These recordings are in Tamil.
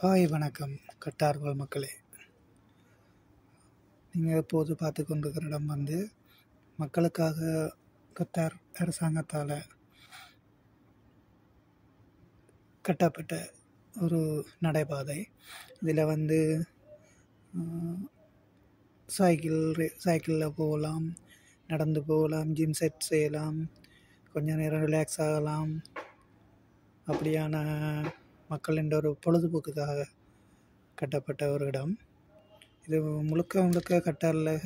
ஹாய் வணக்கம் கட்டார்கள் மக்களே. நீங்கள் இப்போது பார்த்து கொண்டிருக்கிற இடம் மக்களுக்காக கத்தார் அரசாங்கத்தால் கட்டப்பட்ட ஒரு நடைபாதை. இதில் சைக்கிளில் போகலாம், நடந்து போகலாம், ஜிம் செட் செய்யலாம், கொஞ்சம் நேரம் ரிலாக்ஸ் ஆகலாம். அப்படியான மக்களின் ஒரு பொழுதுபோக்குக்காக கட்டப்பட்ட ஒரு இடம் இது. முழுக்க கட்டாரில்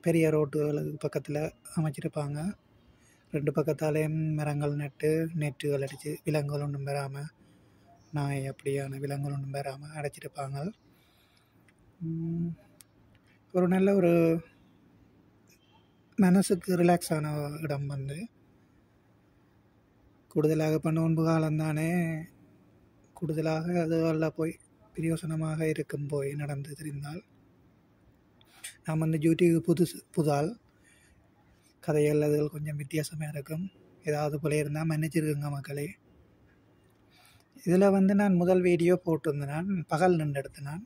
பெரிய ரோட்டுகளுக்கு பக்கத்தில் அமைச்சிருப்பாங்க. 2 பக்கத்தாலேயும் மரங்கள் நெட்டுகள் அடித்து விலங்குகள் ஒன்றும் பெறாமல், நாய் அப்படியான விலங்குகள் ஒன்றும் பெறாமல் அடைச்சிருப்பாங்க. ஒரு நல்ல ஒரு மனசுக்கு ரிலாக்ஸான இடம். கூடுதலாக இப்போ நோன்பு காலம்தானே, கூடுதலாக அதுவெல்லாம் போய் பிரயோசனமாக இருக்கும் போய் நடந்து தெரிந்தால். நாம் யூடியூப் புதால் கதைகள் அதுகள் கொஞ்சம் வித்தியாசமாக இருக்கும். ஏதாவது போல இருந்தால் மன்னிச்சிருக்குங்க மக்களே. இதில் நான் முதல் வீடியோ போட்டிருந்தேன், பகல் நின்று எடுத்தேன்.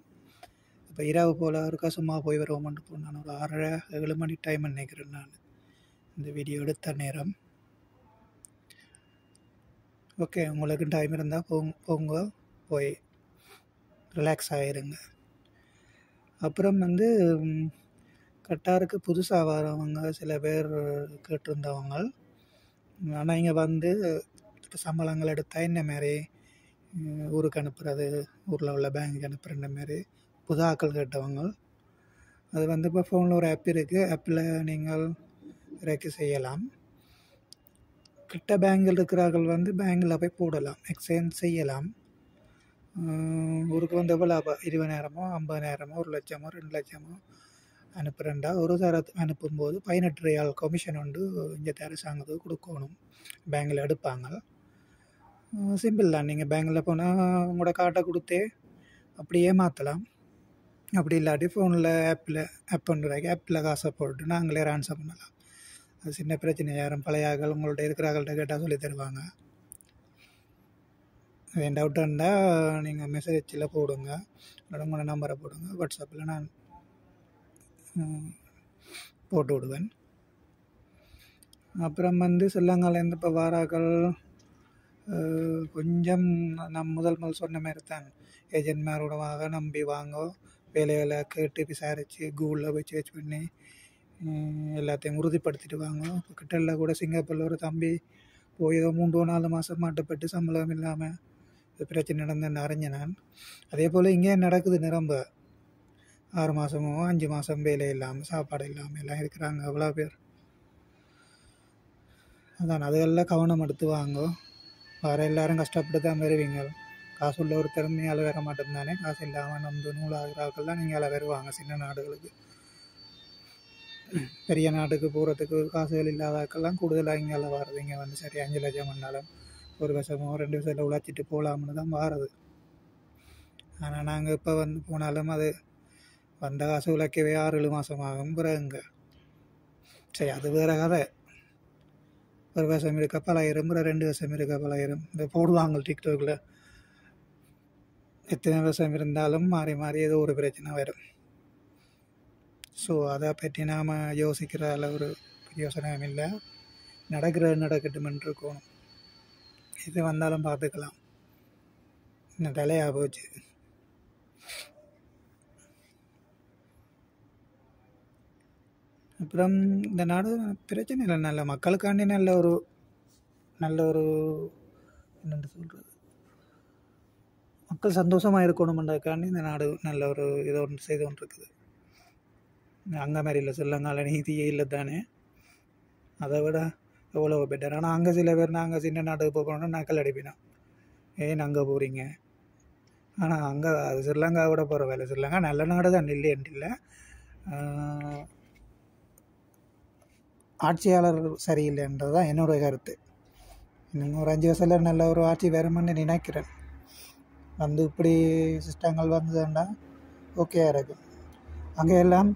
இப்போ இரவு போல் ஒருக்கா சும்மா போய் வருவோம்ட்டு போனான். ஒரு 6:30-7 மணி டைம் நினைக்கிறேன் நான் இந்த வீடியோ எடுத்த நேரம். ஓகே, உங்களுக்கு டைம் இருந்தால் போங்க, போய் ரிலாக்ஸ் ஆகிருங்க. அப்புறம் கட்டாருக்கு புதுசாக வரவங்க சில பேர் கேட்டிருந்தவங்க. ஆனால் இங்கே இப்போ சம்பளங்கள் எடுத்தால் இந்த மாதிரி ஊருக்கு அனுப்புறது, ஊரில் உள்ள பேங்க் அனுப்புகிற மாதிரி புதாக்கள் கேட்டவங்க. அது இப்போ ஃபோனில் ஒரு ஆப் இருக்குது. ஆப்பில் நீங்கள் இறக்கி செய்யலாம். கிட்ட பேங்கில் இருக்கிறார்கள் பேங்கில் போய் போடலாம், எக்ஸ்சேஞ்ச் செய்யலாம். ஊருக்கு எவ்வளோ 20,000 50,000 1 லட்சமோ 2 லட்சமோ அனுப்புகிறேன்டா. ஒரு தர அனுப்பும்போது 18 ரியால் கமிஷன் இங்கே அரசாங்கத்துக்கு கொடுக்கணும். பேங்கில் எடுப்பாங்க. சிம்பிள் தான். நீங்கள் பேங்கில் போனால் உங்களோட கார்டை கொடுத்தே அப்படியே மாற்றலாம். அப்படி இல்லாட்டி ஃபோனில் ஆப்பில் காசை போட்டு நாங்களே ட்ரான்ஸ்ஃபர் பண்ணலாம். அது சின்ன பிரச்சனை. யாரும் பழையாக்கள் உங்கள்ட்ட இருக்கிறார்கள்ட்ட கேட்டால் சொல்லி தருவாங்க. என் டவுட் இருந்தால் நீங்கள் மெசேஜில் போடுங்க, உங்களோட நம்பரை போடுங்க. வாட்ஸ்அப்பில் நான் போட்டு விடுவேன். அப்புறம் ஸ்ரீலங்காலேருந்து இப்போ வாராக்கள் கொஞ்சம் முதல் சொன்ன மாதிரி தான் ஏஜென்ட்மாரோடவாக நம்பி வாங்க. வேலைகளை கேட்டு விசாரித்து கூகுளில் போய் சர்ச் பண்ணி எல்லாத்தையும் உறுதிப்படுத்திட்டு வாங்க. இப்போ கிட்டல கூட சிங்கப்பூரில் ஒரு தம்பி போய் ஏதோ 3-4 மாதம் மாட்டப்பட்டு சம்பளம் இல்லாமல் பிரச்சனை நடந்தேன்னு அறிஞ்சேன் நான். அதே போல் இங்கே நடக்குது. நிரம்ப 6 மாதமோ 5 மாதம் வேலை இல்லாமல், சாப்பாடு இல்லாமல் எல்லாம் இருக்கிறாங்க அவ்வளோ பேர். அதான் அதெல்லாம் கவனம் எடுத்து வாங்க. வேறு எல்லோரும் கஷ்டப்பட்டு தான் வருவீங்க. காசு உள்ள ஒரு திறமையால் வர மாட்டேன். காசு இல்லாமல் நூலாகிறாக்கெல்லாம் நீங்கள் வருவாங்க. சின்ன நாடுகளுக்கு, பெரிய நாட்டுக்கு போகிறதுக்கு காசுகள் இல்லாதாக்கெல்லாம் கூடுதலாக இங்கே வர்றது. இங்கே சரி 5 லட்சம் வந்தாலும் 1 வருஷமோ 2 வருஷத்தில் உழைச்சிட்டு போகலாம்னு தான் வாரது. ஆனால் நாங்கள் இப்போ போனாலும் அது வந்த காசு உழைக்கவே 6-7 மாதம் ஆகும். பிறகுங்க சரி, அது வேறு கதை. 1 வருஷம் இருக்க பலாயிரம், 2 வருஷம் இருக்க பலாயிரம். இந்த போடுவாங்க டிக்டாக்ல. எத்தனை வருஷம் இருந்தாலும் மாறி மாறி ஏதோ ஒரு பிரச்சனை வரும். ஸோ அதை பற்றி நாம் யோசிக்கிற அளவு யோசனையும் இல்லை. நடக்கட்டுமென்று இருக்கணும். இது வந்தாலும் பார்த்துக்கலாம். இன்னும் தலையாக போச்சு. அப்புறம் இந்த நாடு பிரச்சனை இல்லை, நல்ல மக்களுக்காண்டி நல்ல ஒரு என்னென்று சொல்கிறது, மக்கள் சந்தோஷமாக இருக்கணுமென்றதுக்காண்டி இந்த நாடு நல்ல ஒரு இதை ஒன்று செய்து கொண்டு இருக்குது. அங்கே மாதிரி இல்லை, ஸ்ரீலங்கால நீதியே இல்லை தானே, அதை விட எவ்வளோ பெட்டர். ஆனால் அங்கே சில பேர் நாங்கள் சின்ன நாட்டுக்கு போகணுன்னா நக்கல் அடிப்பினோம், ஏன் அங்கே போகிறீங்க. ஆனால் அங்கே அது ஸ்ரீலங்காவோட போகிற வேலை. ஸ்ரீலங்கா நல்ல நாடு தான், இல்லைன்ட்டு இல்லை. ஆட்சியாளர் சரியில்லைன்றது தான் என்னுடைய கருத்து. இன்னும் ஒரு 5 வருஷத்தில் நல்ல ஒரு ஆட்சி வரும்னு நினைக்கிறேன். இப்படி சிஸ்டங்கள் வந்ததுன்னா ஓகேயா இருக்கும். அங்கே எல்லாம்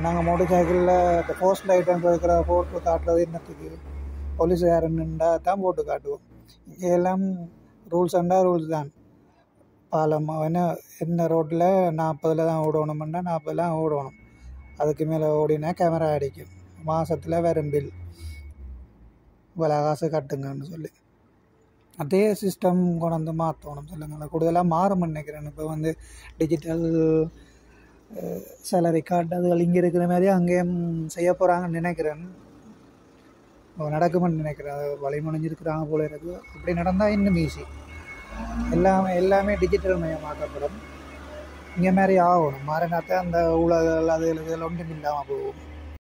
நாங்கள் மோட்டர் சைக்கிளில் இந்த போஸ்ட் லைட்டம் இருக்கிற போட்டு காட்டுறது என்னத்துக்கு, போலீஸ் யாருன்னுண்டா தான் போட்டு காட்டுவோம். இங்கே எல்லாம் ரூல்ஸ் ரூல்ஸ் தான். பாலம் என்ன என்ன ரோட்டில் 40 தான் ஓடணுமெண்டா 40 தான் ஓடணும். அதுக்கு மேலே ஓடினா கேமரா அடிக்கும். மாதத்தில் வரும் பில் இவ்வளோ காசு கட்டுங்கன்னு சொல்லி. அதே சிஸ்டம் கொண்டு மாற்றணும் சொல்லுங்கள். கூடுதலாக மாறும்னு நினைக்கிறேன். இப்போ வந்து டிஜிட்டல் சேலரி கார்டு அதுகள் இங்கே இருக்கிற மாதிரி அங்கேயும் செய்ய போகிறாங்கன்னு நினைக்கிறேன். நடக்குமென்னு நினைக்கிறேன். அது வழிமுனைஞ்சிருக்கிறாங்க போல இருக்குது. அப்படி நடந்தால் இன்னும் ஈஸி. எல்லாமே டிஜிட்டல் மயமாக்கப்படும். இங்கே மாதிரி ஆகணும். மாறினாத்தான் அந்த ஊழல்கள் அது ஒன்றும் இல்லாமல் போகும்.